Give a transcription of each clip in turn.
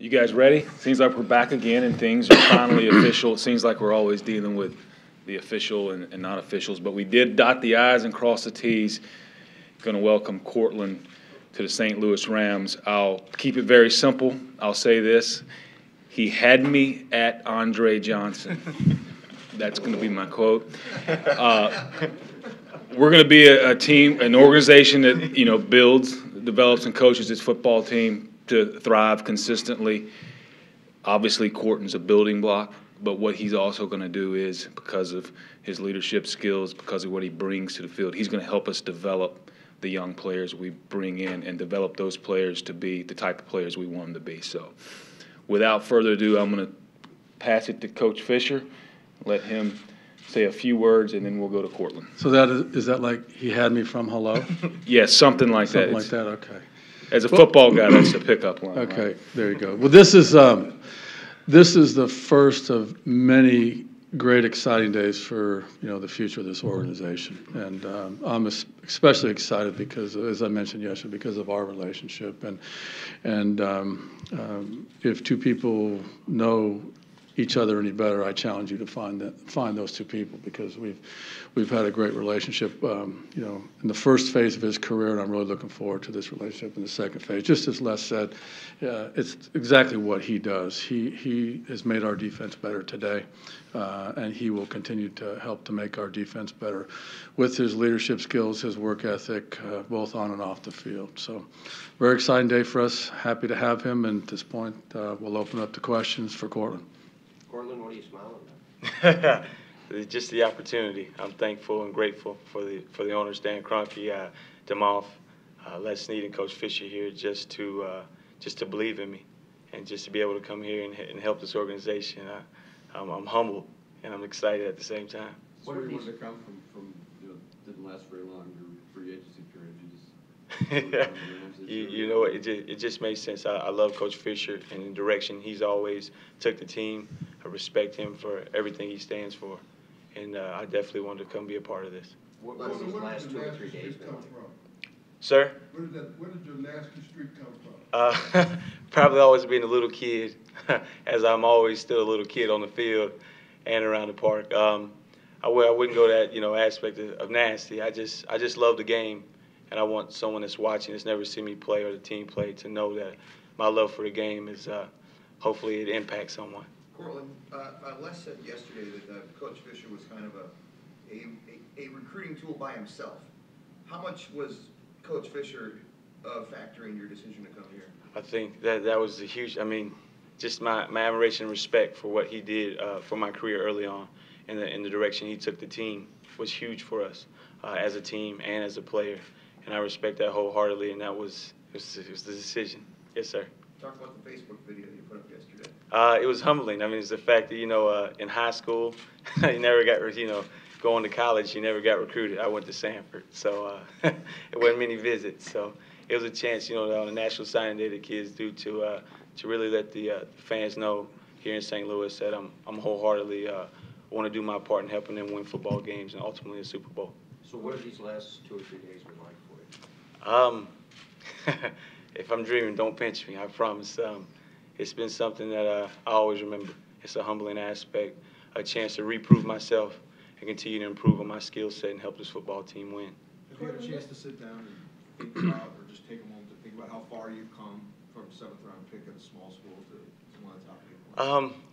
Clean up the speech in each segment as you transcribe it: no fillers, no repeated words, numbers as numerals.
You guys ready? Seems like we're back again and things are finally official. It seems like we're always dealing with the official and not officials, but we did dot the I's and cross the T's. Going to welcome Cortland to the St. Louis Rams. I'll keep it very simple. I'll say this. He had me at Andre Johnson. That's going to be my quote. We're going to be a team, an organization that, builds, develops, and coaches its football team to thrive consistently. Obviously, Cortland's a building block, but what he's also going to do is, because of his leadership skills, because of what he brings to the field, he's going to help us develop the young players we bring in and develop those players to be the type of players we want them to be. So without further ado, I'm going to pass it to Coach Fisher, let him say a few words, and then we'll go to Cortland. So is that like he had me from hello? Yes, something like that. Something like that, okay. As a football guy, that's the pickup line. Okay, right? There you go. Well, this is the first of many great, exciting days for the future of this organization, and I'm especially excited because, as I mentioned yesterday, because of our relationship, and if two people know each other any better, I challenge you to find those two people, because we've had a great relationship, in the first phase of his career, and I'm really looking forward to this relationship in the second phase. Just as Les said, it's exactly what he does. He has made our defense better today, and he will continue to help to make our defense better with his leadership skills, his work ethic, both on and off the field. So, very exciting day for us. Happy to have him, and at this point, we'll open up the questions for Cortland. Cortland, what are you smiling at? Just the opportunity. I'm thankful and grateful for the owners, Dan Kroenke, Demoff, Les Snead, and Coach Fisher here, just to believe in me, and just to be able to come here and help this organization. I'm humbled and I'm excited at the same time. What did to come from didn't last very long, your free agency period? It just made sense. I love Coach Fisher and the direction he's always took the team. I respect him for everything he stands for, and I definitely wanted to come be a part of this. What was these last 2 or 3 days been like? Sir? Where did your nasty streak come from? Probably always being a little kid, as I'm always still a little kid on the field and around the park. I wouldn't go that aspect of nasty. I just love the game, and I want someone that's watching, that's never seen me play or the team play, to know that my love for the game is hopefully it impacts someone. Cortland, Les said yesterday that Coach Fisher was kind of a recruiting tool by himself. How much was Coach Fisher factoring your decision to come here? I think that was a huge. Just my admiration and respect for what he did for my career early on, and the direction he took the team was huge for us as a team and as a player, and I respect that wholeheartedly. And it was the decision. Yes, sir. Talk about the Facebook video you put up yesterday. It was humbling. It's the fact that in high school, you never got going to college, you never got recruited. I went to Sanford, so it wasn't many visits. So it was a chance, on a national signing day that kids do to really let the fans know here in St. Louis that I'm wholeheartedly want to do my part in helping them win football games and ultimately a Super Bowl. So what have these last 2 or 3 days been like for you? If I'm dreaming, don't pinch me, I promise. It's been something that I always remember. It's a humbling aspect, a chance to reprove myself and continue to improve on my skill set and help this football team win. Have you had a chance to sit down and think about, or just take a moment to think about how far you've come from 7th round pick at a small school to one of the top people?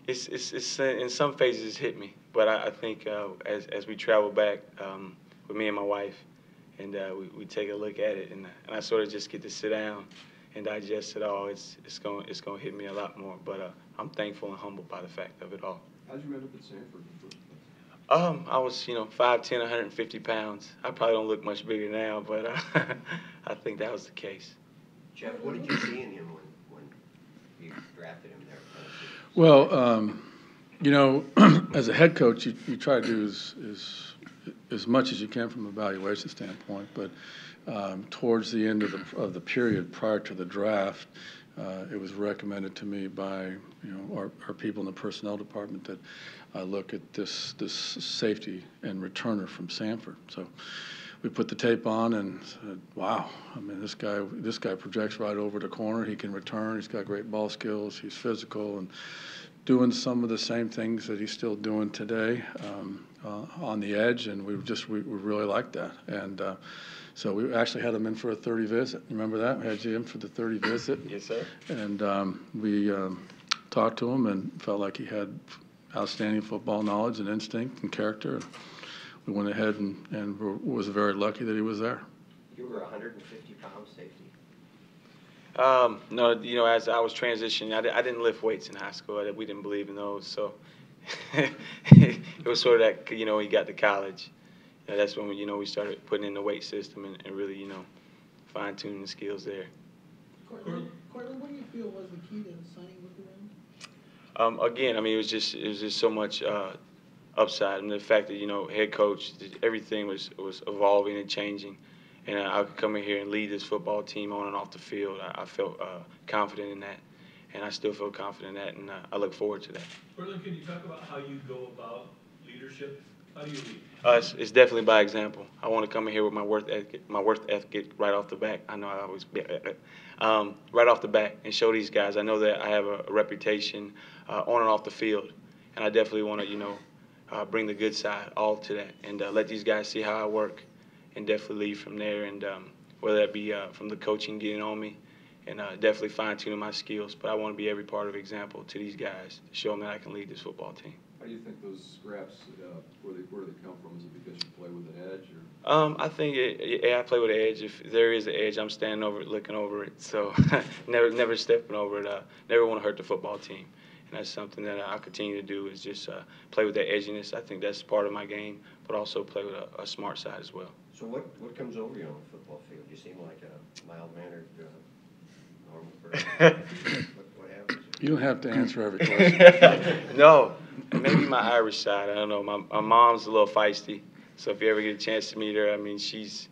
It's in some phases it's hit me, but I think as we travel back with me and my wife, and we take a look at it, and I sort of just get to sit down and digest it all. It's going to hit me a lot more, but I'm thankful and humbled by the fact of it all. How did you end up at Sanford in the first place? I was 5'10", 150 pounds. I probably don't look much bigger now, but I think that was the case. Jeff, what did you see in him when you drafted him there? Well, as a head coach, you try to do as much as you can from an evaluation standpoint, but towards the end of the period prior to the draft, it was recommended to me by our people in the personnel department that I look at this safety and returner from Sanford. So we put the tape on and said, wow, I mean, this guy projects right over the corner. He can return. He's got great ball skills. He's physical and doing some of the same things that he's still doing today on the edge, and we really liked that. And so we actually had him in for a 30 visit. Remember that? We had you in for the 30 visit. Yes, sir. And we talked to him and felt like he had outstanding football knowledge and instinct and character. We went ahead and was very lucky that he was there. You were 150-pound safety. No, you know, as I was transitioning, I didn't lift weights in high school. We didn't believe in those, so it was sort of that, you know, when you got to college, you know, that's when we started putting in the weight system and really, you know, fine-tuning the skills there. Cortland, what do you feel was the key to signing with the Rams? Again, I mean, it was just so much upside, and the fact that, you know, head coach, everything was evolving and changing, and I could come in here and lead this football team on and off the field. I felt confident in that, and I still feel confident in that, and I look forward to that. Cortland, can you talk about how you go about leadership? How do you lead? It's definitely by example. I want to come in here with my worth ethic right off the back. I know I always right off the bat and show these guys. I know that I have a reputation on and off the field, and I definitely want to, you know, bring the good side all to that and let these guys see how I work, and definitely lead from there. And whether that be from the coaching getting on me, and definitely fine-tuning my skills. But I want to be every part of example to these guys to show them that I can lead this football team. How do you think those scraps, where do they come from? Is it because you play with an edge, or? I think I play with an edge. If there is an edge, I'm standing over it, looking over it. So never stepping over it. Never want to hurt the football team. And that's something that I'll continue to do, is just play with that edginess. I think that's part of my game, but also play with a smart side as well. So what comes over you on the football field? You seem like a mild-mannered, normal person. What happens? You don't have to answer every question. No, maybe my Irish side. I don't know. My mom's a little feisty, so if you ever get a chance to meet her, I mean, she's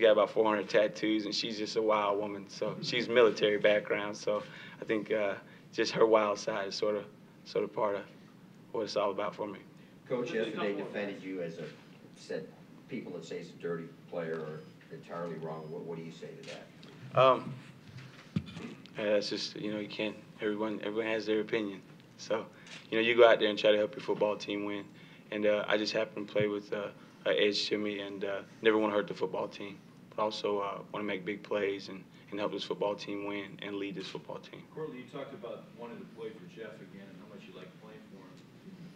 got about 400 tattoos, and she's just a wild woman. So she's military background, so I think just her wild side is sort of part of what it's all about for me. Coach yesterday defended you as said people that say he's a dirty player are entirely wrong. What do you say to that? Yeah, that's just, you know, you can't. Everyone has their opinion. So, you know, you go out there and try to help your football team win. And I just happen to play with an edge to me, and never want to hurt the football team, but also want to make big plays and help this football team win and lead this football team. Cortland, you talked about wanting to play for Jeff again and how much you like playing for him.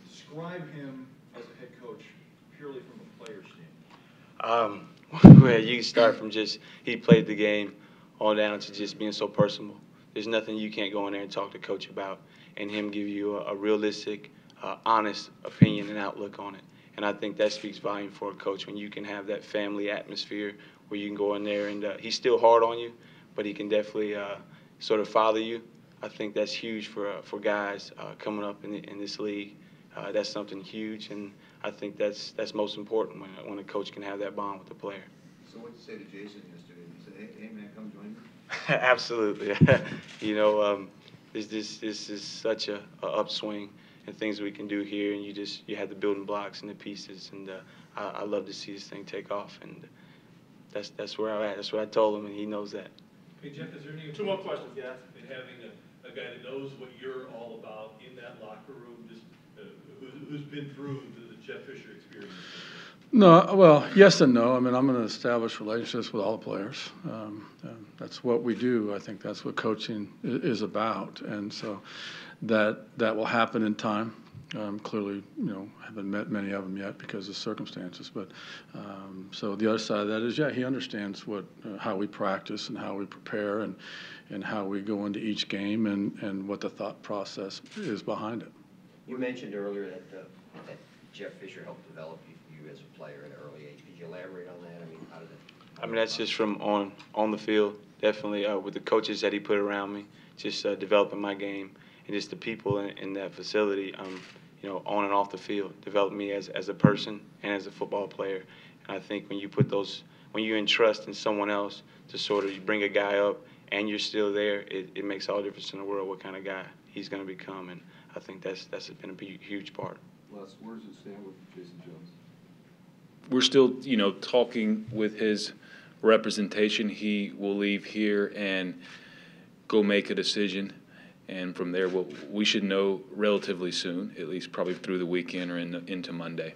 Describe him as a head coach purely from a player's standpoint. Well, you start from just he played the game on down to just being so personable. There's nothing you can't go in there and talk to coach about, and him give you a realistic, honest opinion and outlook on it. And I think that speaks volume for a coach, when you can have that family atmosphere where you can go in there and he's still hard on you, but he can definitely sort of father you. I think that's huge for guys coming up in this league. That's something huge, and I think that's most important when a coach can have that bond with the player. So what did you say to Jason yesterday? You said, hey man, come join me? Absolutely. You know, this is such a upswing and things we can do here, and you have the building blocks and the pieces, and I love to see this thing take off, and that's where I'm at. That's what I told him, and he knows that. Hey Jeff, is there any two more questions? Yeah, in having a guy that knows what you're all about in that locker room, just who's been through the Jeff Fisher experience? No, well, yes and no. I mean, I'm going to establish relationships with all the players. That's what we do. I think that's what coaching is about, and so that will happen in time. Clearly, you know, haven't met many of them yet because of circumstances. But so the other side of that is, yeah, he understands how we practice and how we prepare and how we go into each game and what the thought process is behind it. You mentioned earlier that Jeff Fisher helped develop you as a player at an early age. Could you elaborate on that? I mean, how did it? I mean, that's just from on the field, definitely with the coaches that he put around me, just developing my game, and just the people in that facility, you know, on and off the field, developed me as a person and as a football player. And I think when you entrust in someone else to sort of bring a guy up and you're still there, it makes all the difference in the world what kind of guy he's going to become. And I think that's been a huge part. Les, where does it stand with Jason Jones? we're still, talking with his representation. He will leave here and go make a decision. And from there, we should know relatively soon, at least probably through the weekend or into Monday.